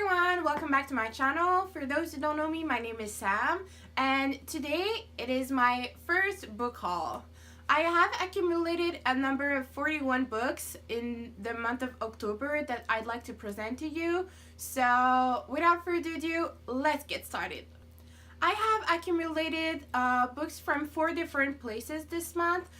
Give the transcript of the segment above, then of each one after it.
everyone, welcome back to my channel. For those who don't know me, my name is Sam, and today it is my first book haul. I have accumulated a number of 41 books in the month of October that I'd like to present to you. So without further ado, let's get started. I have accumulated books from 4 different places this month.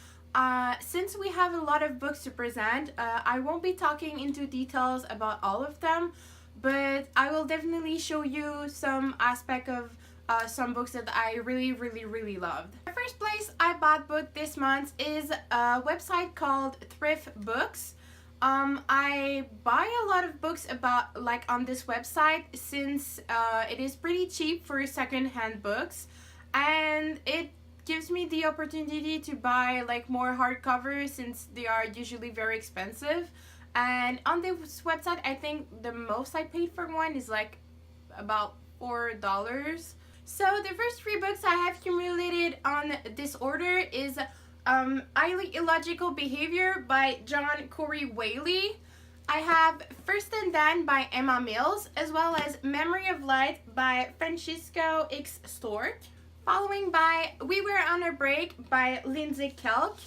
Since we have a lot of books to present, I won't be talking into details about all of them, but I will definitely show you some aspect of some books that I really loved. The first place I bought book this month is a website called Thrift Books. I buy a lot of books on this website since it is pretty cheap for second-hand books, and it gives me the opportunity to buy more hardcovers since they are usually very expensive. And on this website, I think the most I paid for one is about $4. So the first 3 books I have accumulated on this order is Highly Illogical Behavior by John Corey Whaley. I have First and Then by Emma Mills, as well as Memory of Light by Francisco X. Stork. Following by We Were on a Break by Lindsay Kelk.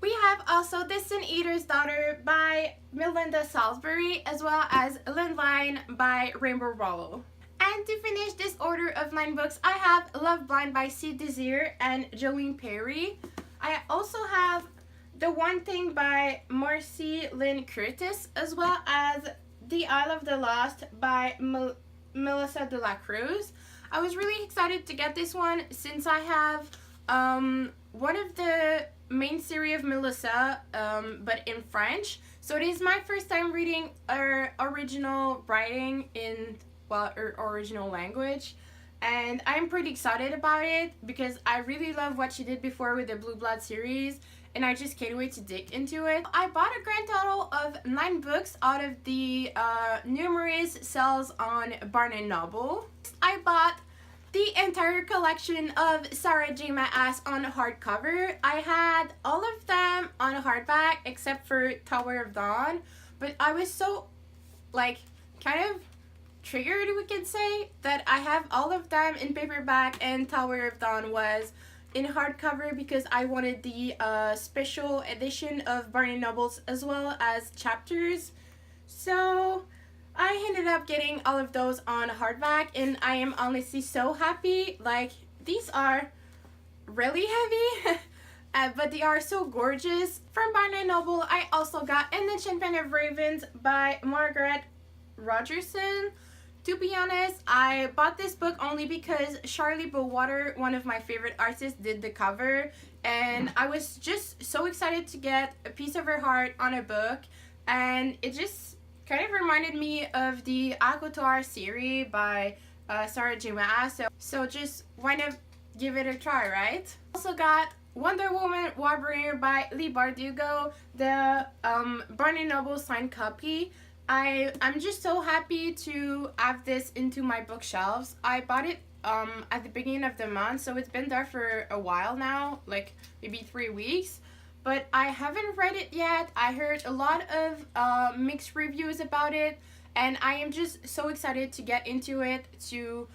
We have also The Sin Eater's Daughter by Melinda Salisbury, as well as Landline by Rainbow Rowell. And to finish this order of 9 books, I have Love Blind by C. Desir and Joanne Perry. I also have The One Thing by Marcy Lynn Curtis, as well as The Isle of the Lost by Melissa de la Cruz. I was really excited to get this one since I have one of the main series of Melissa, but in French. So it is my first time reading her original writing in, her original language. And I'm pretty excited about it because I really love what she did before with the Blue Blood series, and I just can't wait to dig into it. I bought a grand total of 9 books out of the numerous sales on Barnes & Noble. I bought the entire collection of Sarah J. Maas on hardcover. I had all of them on hardback except for Tower of Dawn, but I was so kind of triggered, we could say, that I have all of them in paperback and Tower of Dawn was in hardcover because I wanted the special edition of Barnes & Nobles as well as chapters. So I ended up getting all of those on hardback, and I am honestly so happy. These are really heavy, but they are so gorgeous. From Barnes & Noble, I also got An Enchantment of Ravens by Margaret Rogerson. To be honest, I bought this book only because Charlie Bowater, one of my favorite artists, did the cover, and I was just so excited to get a piece of her heart on a book, and it just kind of reminded me of the Aquatoire series by Sarah J. Maas, so just why not give it a try, right? Also got Wonder Woman Warbringer by Leigh Bardugo, the Barnes & Noble signed copy. I'm just so happy to have this into my bookshelves. I bought it at the beginning of the month, so it's been there for a while now, maybe 3 weeks. But I haven't read it yet. I heard a lot of mixed reviews about it, and I am just so excited to get into it, to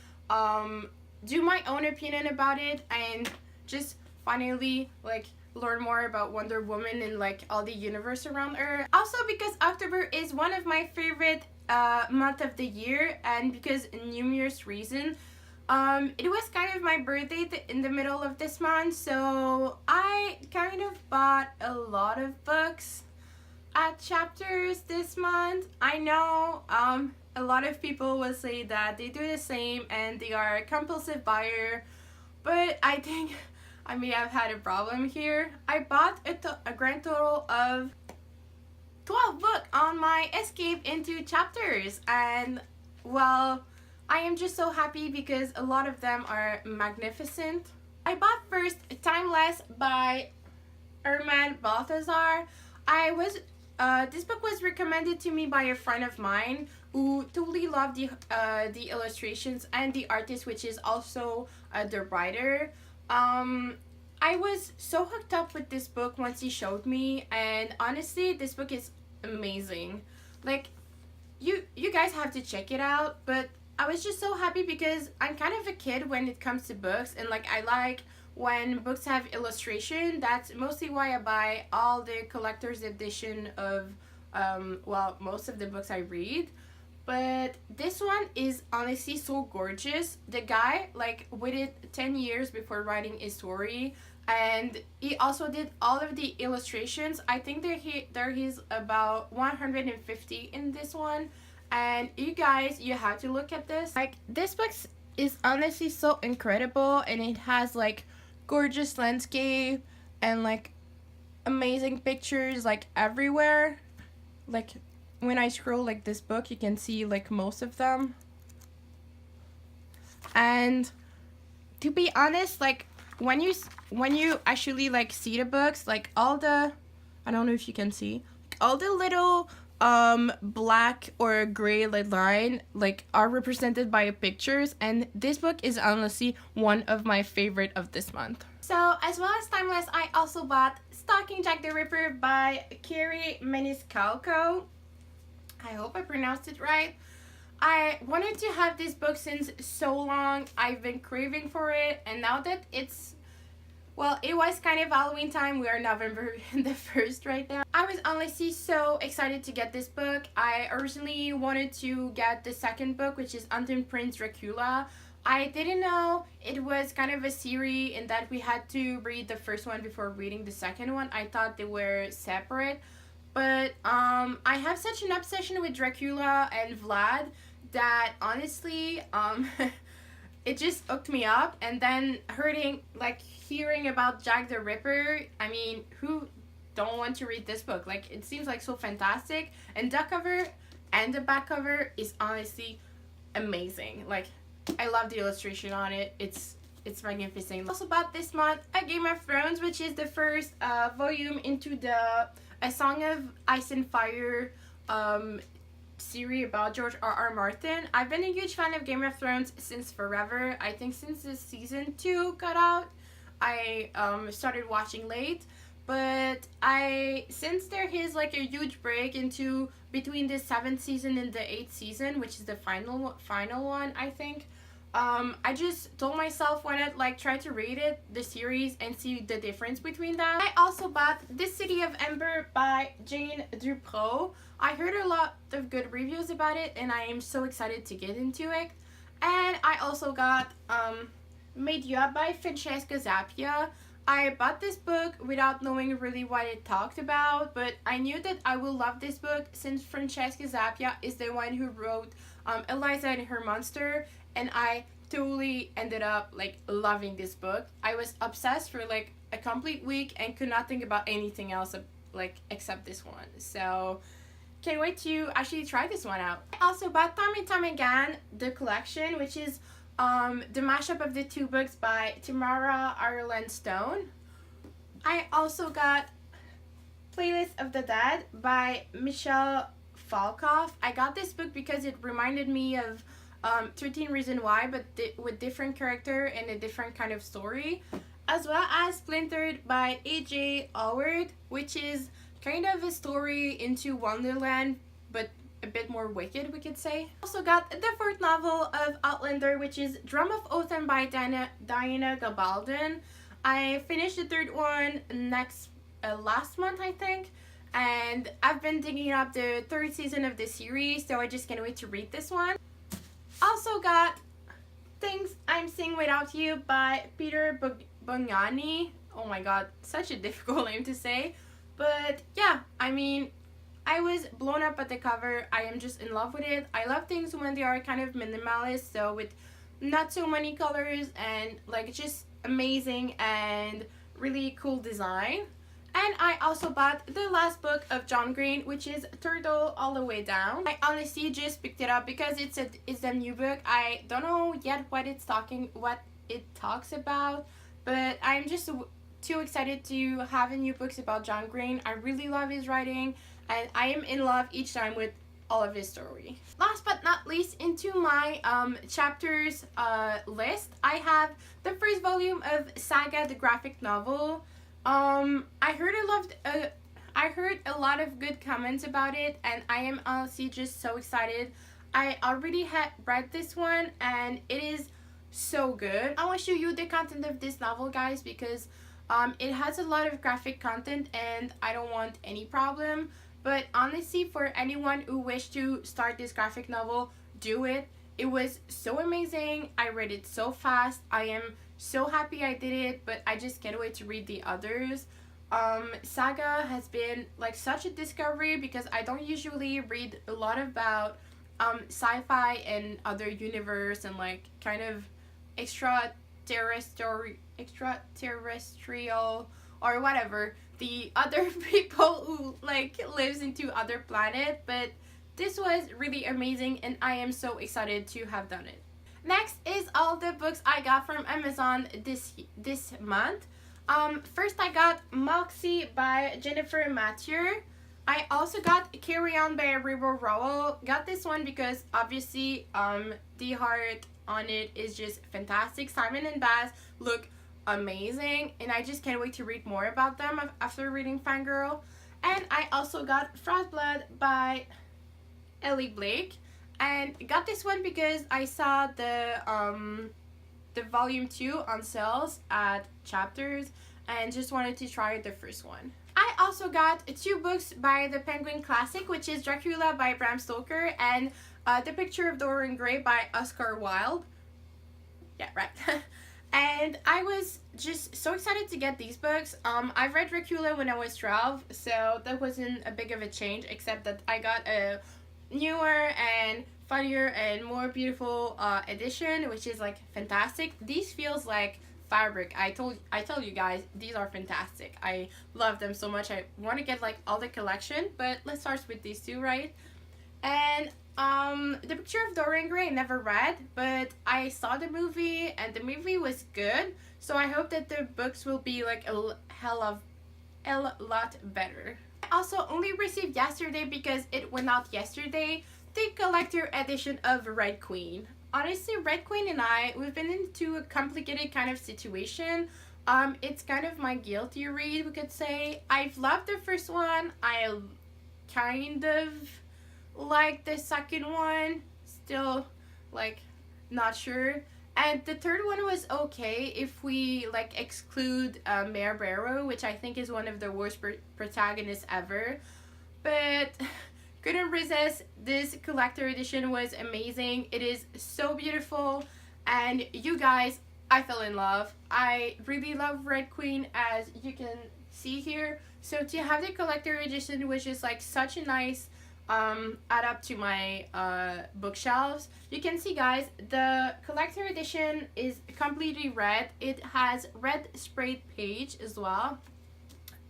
do my own opinion about it, and just finally learn more about Wonder Woman and all the universe around her. Also because October is one of my favorite month of the year, and because numerous reasons. It was kind of my birthday in the middle of this month, so I kind of bought a lot of books at Chapters this month. I know a lot of people will say that they do the same and they are a compulsive buyer, but I think I may have had a problem here. I bought a grand total of 12 books on my escape into Chapters, and well, I am just so happy because a lot of them are magnificent. I bought first Timeless by Herman Balthazar. This book was recommended to me by a friend of mine who totally loved the illustrations and the artist, which is also the writer. I was so hooked up with this book once he showed me, and honestly, this book is amazing. Like, you guys have to check it out. But I was just so happy because I'm kind of a kid when it comes to books, and like I like when books have illustration. That's mostly why I buy all the collector's edition of well, most of the books I read. But this one is honestly so gorgeous. The guy like waited 10 years before writing his story, and he also did all of the illustrations. I think there is about 150 in this one. And you guys, you have to look at this. Like, this book is honestly so incredible, and it has like gorgeous landscape and like amazing pictures like everywhere. Like, when I scroll like this book, you can see like most of them. And to be honest, like when you actually like see the books, like all the, I don't know if you can see, like, all the little black or gray line like are represented by pictures, and this book is honestly one of my favorite of this month. So as well as Timeless, I also bought Stalking Jack the Ripper by Carrie Maniscalco. I hope I pronounced it right. I wanted to have this book since so long. I've been craving for it, and now that it's, well, it was kind of Halloween time. We are November the 1st right now. I was honestly so excited to get this book. I originally wanted to get the second book, which is Untamed Prince Dracula. I didn't know it was kind of a series and that we had to read the first one before reading the second one. I thought they were separate. But I have such an obsession with Dracula and Vlad that honestly, it just hooked me up. And then hearing about Jack the Ripper, I mean, who don't want to read this book? Like, it seems like so fantastic. And the cover and the back cover is honestly amazing. Like, I love the illustration on it. It's magnificent. Also bought this month A Game of Thrones, which is the first volume into the A Song of Ice and Fire series about George R.R. Martin. I've been a huge fan of Game of Thrones since forever. I think since the season 2 got out, I started watching late. But since there is like a huge break into between the 7th season and the 8th season, which is the final one, I think. I just told myself why not like try to read the series and see the difference between them. I also bought This City of Ember by Jane Dupro. I heard a lot of good reviews about it, and I am so excited to get into it. And I also got Made You Up by Francesca Zappia. I bought this book without knowing really what it talked about, but I knew that I will love this book since Francesca Zappia is the one who wrote Eliza and Her Monster, and I totally ended up like loving this book. I was obsessed for like a complete week and could not think about anything else like except this one. So can't wait to actually try this one out. I also bought Time and Time Again, the collection, which is the mashup of the two books by Tamara Ireland Stone. I also got Playlist of the Dead by Michelle Falkoff. I got this book because it reminded me of 13 Reasons Why, but with different character and a different kind of story, as well as Splintered by A.J. Howard, which is kind of a story into Wonderland, but a bit more wicked, we could say. Also got the fourth novel of Outlander, which is Drum of Oatham by Diana Gabaldon. I finished the third one last month, I think, and I've been digging up the third season of the series, so I just can't wait to read this one. Also got Things I'm Seeing Without You by Peter Bognani. Oh my god, such a difficult name to say. But yeah, I mean, I was blown up at the cover. I am just in love with it. I love things when they are kind of minimalist, so with not so many colors and like just amazing and really cool design. And I also bought the last book of John Green, which is Turtle All the Way Down. I honestly just picked it up because it's a new book. I don't know yet what it talks about, but I'm just too excited to have a new books about John Green. I really love his writing, and I am in love each time with all of his story. Last but not least, into my chapters list, I have the first volume of Saga, the graphic novel. I heard a a lot of good comments about it, and I am honestly just so excited. I already had read this one, and it is so good. I want to show you the content of this novel, guys, because it has a lot of graphic content, and I don't want any problem. But honestly, for anyone who wished to start this graphic novel, do it. It was so amazing. I read it so fast. I am so happy I did it, but I just can't wait to read the others. Saga has been like such a discovery because I don't usually read a lot about sci-fi and other universe and like kind of extraterrestrial or whatever, the other people who like lives into other planet, but this was really amazing and I am so excited to have done it. Next is all the books I got from Amazon this month. First I got Moxie by Jennifer Mathieu. I also got Carry On by Rainbow Rowell. Got this one because obviously the art on it is just fantastic. Simon and Baz look amazing and I just can't wait to read more about them after reading Fangirl. And I also got Frostblood by Ellie Blake, and got this one because I saw the volume 2 on sales at Chapters and just wanted to try the first one. I also got 2 books by the Penguin Classic, which is Dracula by Bram Stoker and The Picture of Dorian Gray by Oscar Wilde. Yeah, right. And I was just so excited to get these books. I read Dracula when I was 12, so that wasn't a big of a change, except that I got a newer and funnier and more beautiful edition, which is like fantastic. These feels like fabric. I tell you guys, these are fantastic. I love them so much. I want to get like all the collection, but let's start with these 2, right? And The Picture of Dorian Gray I never read, but I saw the movie and the movie was good, so I hope that the books will be like a lot better. I also only received yesterday because it went out yesterday, the collector edition of Red Queen. Honestly, Red Queen and we've been into a complicated kind of situation. It's kind of my guilty read, we could say. I've loved the first one. I kind of like the second one. Still, like, not sure. And the third one was okay if we like exclude Mayor Barrow, which I think is one of the worst protagonists ever. But couldn't resist. This collector edition was amazing. It is so beautiful, and you guys, I fell in love. I really love Red Queen, as you can see here. So to have the collector edition was just like such a nice add up to my bookshelves. You can see, guys, the collector edition is completely red. It has red sprayed page as well,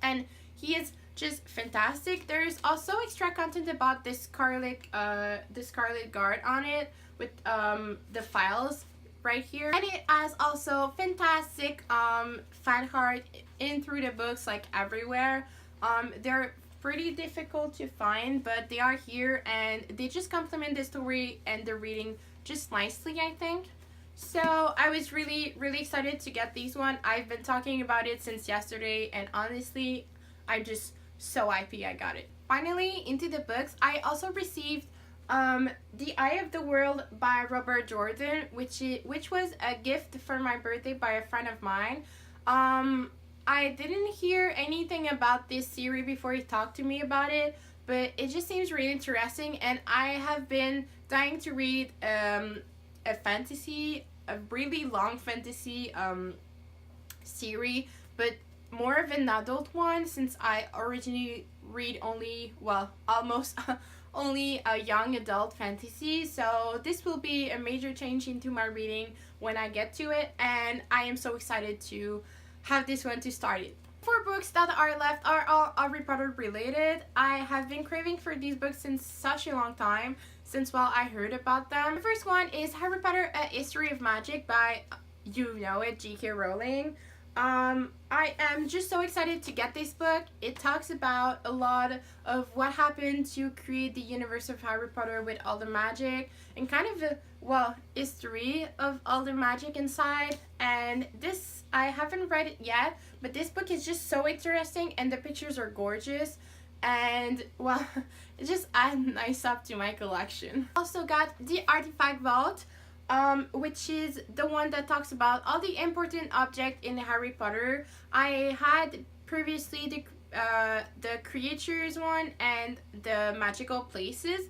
and he is just fantastic. There is also extra content about the Scarlet Guard on it with the files right here, and it has also fantastic fan art in through the books, like everywhere. They're pretty difficult to find, but they are here and they just complement the story and the reading just nicely, I think. So I was really excited to get these one. I've been talking about it since yesterday, and honestly, I'm just so happy I got it. Finally, into the books, I also received The Eye of the World by Robert Jordan, which was a gift for my birthday by a friend of mine. I didn't hear anything about this series before he talked to me about it, but it just seems really interesting, and I have been dying to read a really long fantasy series, but more of an adult one, since I originally read almost only a young adult fantasy. So this will be a major change into my reading when I get to it, and I am so excited to have this one to start it. 4 books that are left are all Harry Potter related. I have been craving for these books since such a long time, since I heard about them. The first one is Harry Potter: A History of Magic by, you know it, J.K. Rowling. I am just so excited to get this book. It talks about a lot of what happened to create the universe of Harry Potter with all the magic, and kind of a history of all the magic inside. And this, I haven't read it yet, but this book is just so interesting, and the pictures are gorgeous. and well, it just adds nice up to my collection. Also got the Artifact Vault, which is the one that talks about all the important objects in Harry Potter. I had previously the creatures one and the magical places,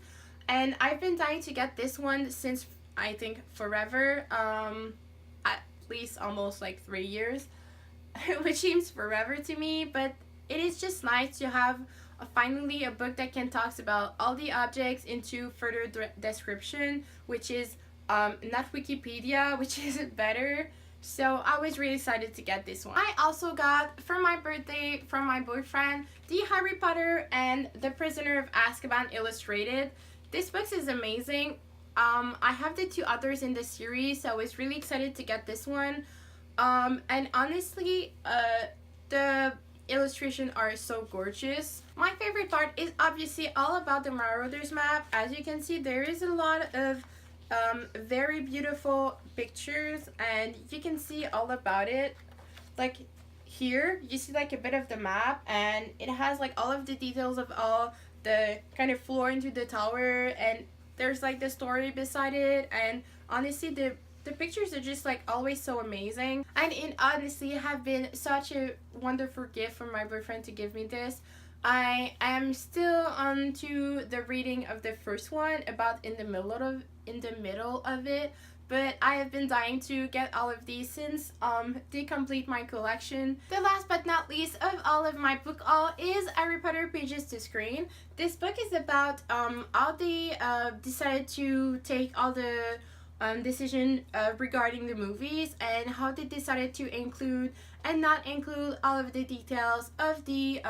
and I've been dying to get this one since I think forever, at least almost like 3 years, which seems forever to me, but it is just nice to have finally a book that can talk about all the objects into further description, which is not Wikipedia, which is better. So I was really excited to get this one. I also got for my birthday from my boyfriend the Harry Potter and the Prisoner of Azkaban illustrated. This book is amazing. I have the two others in the series, so I was really excited to get this one. And honestly, the illustrations are so gorgeous. My favorite part is obviously all about the Marauders map. As you can see, there is a lot of very beautiful pictures, and you can see all about it. Like here, you see like a bit of the map, and it has like all of the details of all the kind of floor into the tower, and there's like the story beside it, and honestly the pictures are just like always so amazing, and it honestly have been such a wonderful gift from my boyfriend to give me this. I am still on to the reading of the first one, about in the middle of it, but I have been dying to get all of these since they complete my collection. The last but not least of all of my book haul is Harry Potter Pages to Screen. This book is about how they decided to take all the decision regarding the movies, and how they decided to include and not include all of the details of the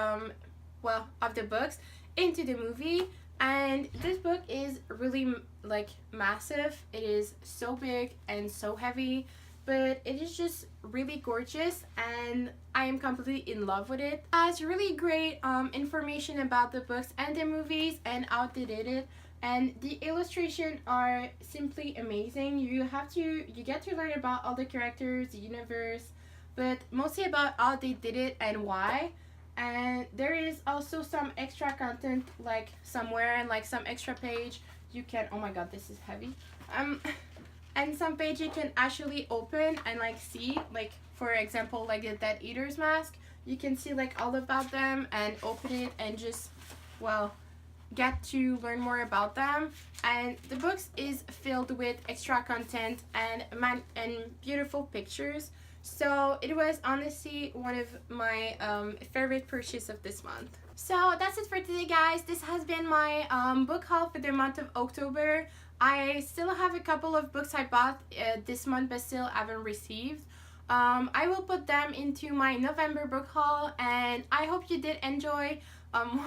of the books into the movie. And this book is really like massive. It is so big and so heavy, but it is just really gorgeous, and I am completely in love with it. It has really great information about the books and the movies and how they did it, and the illustrations are simply amazing. You get to learn about all the characters, the universe, but mostly about how they did it and why. And there is also some extra content like somewhere, and like some extra page you can, oh my god, this is heavy, and some page you can actually open and like see, like for example like the Death Eater's mask. You can see like all about them and open it and just get to learn more about them. And the books is filled with extra content and beautiful pictures. So it was honestly one of my favorite purchases of this month. So that's it for today, guys. This has been my book haul for the month of October. I still have a couple of books I bought this month but still haven't received. I will put them into my November book haul, and I hope you did enjoy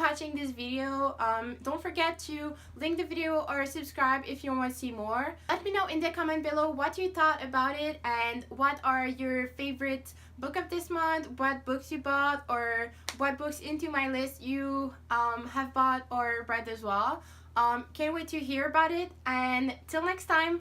watching this video. Don't forget to link the video or subscribe if you want to see more. Let me know in the comment below what you thought about it, and what are your favorite book of this month, what books you bought, or what books into my list you have bought or read as well. Can't wait to hear about it, and till next time.